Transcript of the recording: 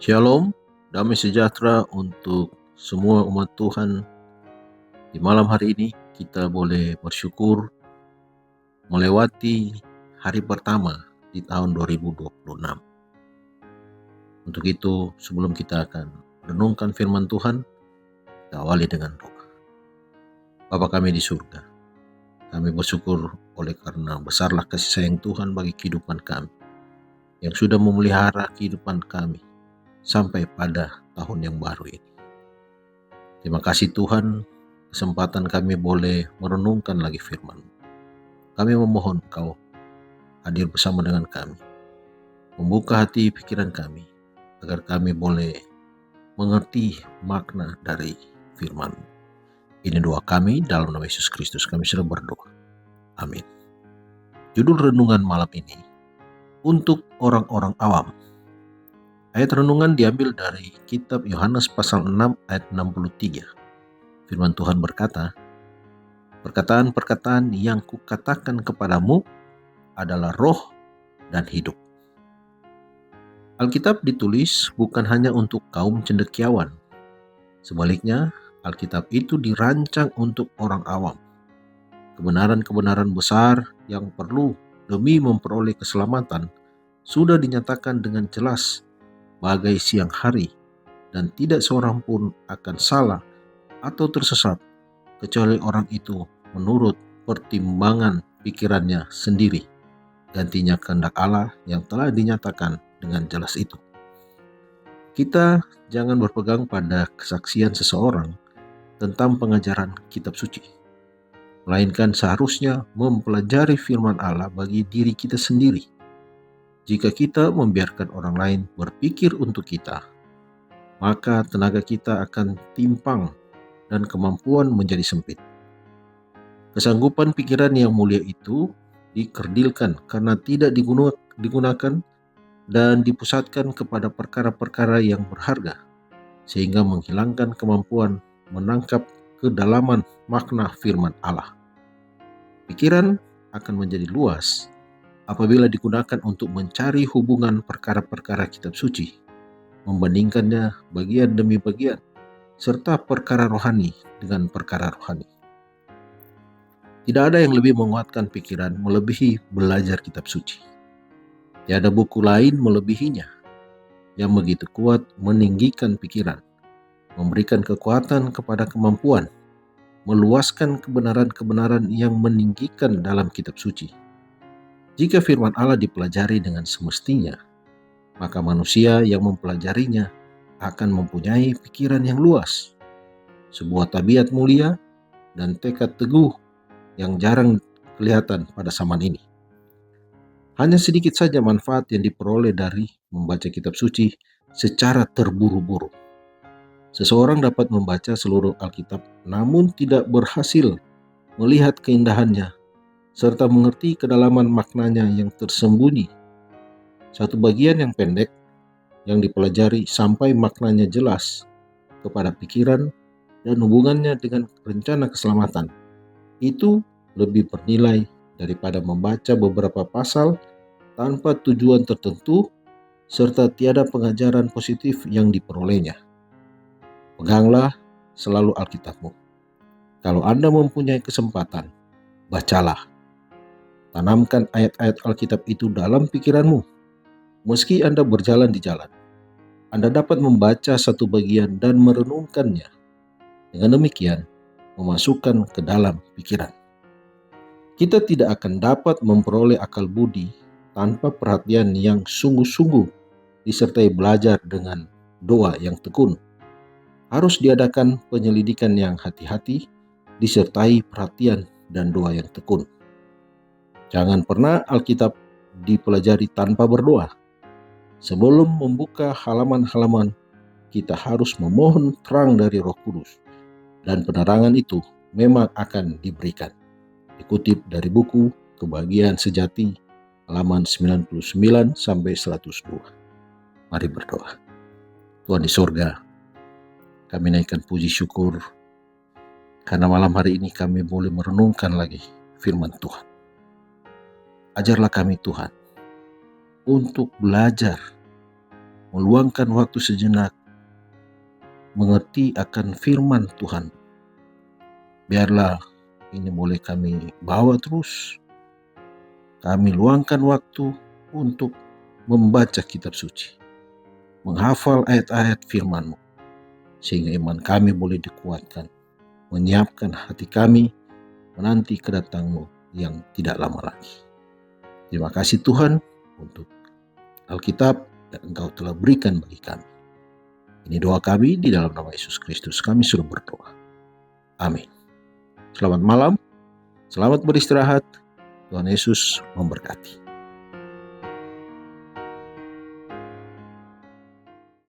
Shalom, damai sejahtera untuk semua umat Tuhan. Di malam hari ini kita boleh bersyukur melewati hari pertama di tahun 2026. Untuk itu, sebelum kita akan renungkan firman Tuhan, kita awali dengan doa. Bapa kami di surga, kami bersyukur oleh karena besarlah kasih sayang Tuhan bagi kehidupan kami, yang sudah memelihara kehidupan kami sampai pada tahun yang baru ini. Terima kasih Tuhan, kesempatan kami boleh merenungkan lagi firman. Kami memohon Kau hadir bersama dengan kami, membuka hati pikiran kami, agar kami boleh mengerti makna dari firman. Ini doa kami dalam nama Yesus Kristus kami sudah berdoa. Amin. Judul renungan malam ini, untuk orang-orang awam. Ayat renungan diambil dari kitab Yohanes pasal 6 ayat 63. Firman Tuhan berkata, "Perkataan-perkataan yang kukatakan kepadamu adalah roh dan hidup." Alkitab ditulis bukan hanya untuk kaum cendekiawan. Sebaliknya, Alkitab itu dirancang untuk orang awam. Kebenaran-kebenaran besar yang perlu demi memperoleh keselamatan sudah dinyatakan dengan jelas bagai siang hari, dan tidak seorang pun akan salah atau tersesat kecuali orang itu menurut pertimbangan pikirannya sendiri, gantinya kehendak Allah yang telah dinyatakan dengan jelas itu. Kita jangan berpegang pada kesaksian seseorang tentang pengajaran kitab suci, melainkan seharusnya mempelajari firman Allah bagi diri kita sendiri. Jika kita membiarkan orang lain berpikir untuk kita, maka tenaga kita akan timpang dan kemampuan menjadi sempit. Kesanggupan pikiran yang mulia itu dikerdilkan karena tidak digunakan dan dipusatkan kepada perkara-perkara yang berharga, sehingga menghilangkan kemampuan menangkap kedalaman makna firman Allah. Pikiran akan menjadi luas apabila digunakan untuk mencari hubungan perkara-perkara kitab suci, membandingkannya bagian demi bagian, serta perkara rohani dengan perkara rohani. Tidak ada yang lebih menguatkan pikiran melebihi belajar kitab suci. Tiada buku lain melebihinya, yang begitu kuat meninggikan pikiran, memberikan kekuatan kepada kemampuan, meluaskan kebenaran-kebenaran yang meninggikan dalam kitab suci. Jika firman Allah dipelajari dengan semestinya, maka manusia yang mempelajarinya akan mempunyai pikiran yang luas, sebuah tabiat mulia, dan tekad teguh yang jarang kelihatan pada zaman ini. Hanya sedikit saja manfaat yang diperoleh dari membaca kitab suci secara terburu-buru. Seseorang dapat membaca seluruh Alkitab namun tidak berhasil melihat keindahannya serta mengerti kedalaman maknanya yang tersembunyi. Satu bagian yang pendek yang dipelajari sampai maknanya jelas kepada pikiran dan hubungannya dengan rencana keselamatan, itu lebih bernilai daripada membaca beberapa pasal tanpa tujuan tertentu serta tiada pengajaran positif yang diperolehnya. Peganglah selalu Alkitabmu. Kalau Anda mempunyai kesempatan, bacalah. Tanamkan ayat-ayat Alkitab itu dalam pikiranmu. Meski Anda berjalan di jalan, Anda dapat membaca satu bagian dan merenungkannya. Dengan demikian, memasukkan ke dalam pikiran. Kita tidak akan dapat memperoleh akal budi tanpa perhatian yang sungguh-sungguh disertai belajar dengan doa yang tekun. Harus diadakan penyelidikan yang hati-hati disertai perhatian dan doa yang tekun. Jangan pernah Alkitab dipelajari tanpa berdoa. Sebelum membuka halaman-halaman, kita harus memohon terang dari Roh Kudus, dan penerangan itu memang akan diberikan. Dikutip dari buku Kebahagiaan Sejati, halaman 99 sampai 102. Mari berdoa. Tuhan di surga, kami naikkan puji syukur karena malam hari ini kami boleh merenungkan lagi firman Tuhan. Ajarlah kami Tuhan untuk belajar meluangkan waktu sejenak, mengerti akan firman Tuhan. Biarlah ini boleh kami bawa terus. Kami luangkan waktu untuk membaca kitab suci, menghafal ayat-ayat firman-Mu, sehingga iman kami boleh dikuatkan, menyiapkan hati kami menanti kedatang-Mu yang tidak lama lagi. Terima kasih Tuhan untuk Alkitab yang Engkau telah berikan bagi kami. Ini doa kami di dalam nama Yesus Kristus. Kami sudah berdoa. Amin. Selamat malam, selamat beristirahat. Tuhan Yesus memberkati.